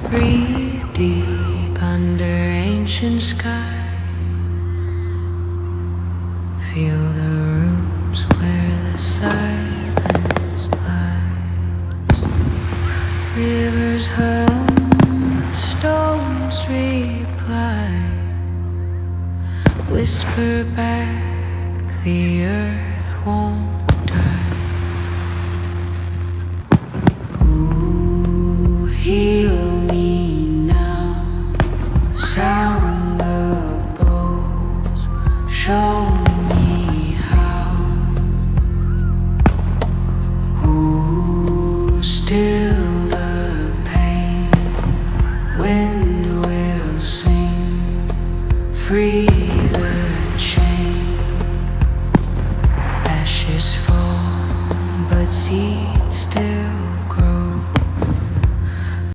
Breathe deep under ancient sky. Feel the roots where the silence lies. Rivers hum, the stones reply. Whisper back, the earth won't die. Ooh, heal me now. Sound the bowls, show me how. Ooh, still the pain. Wind will sing free.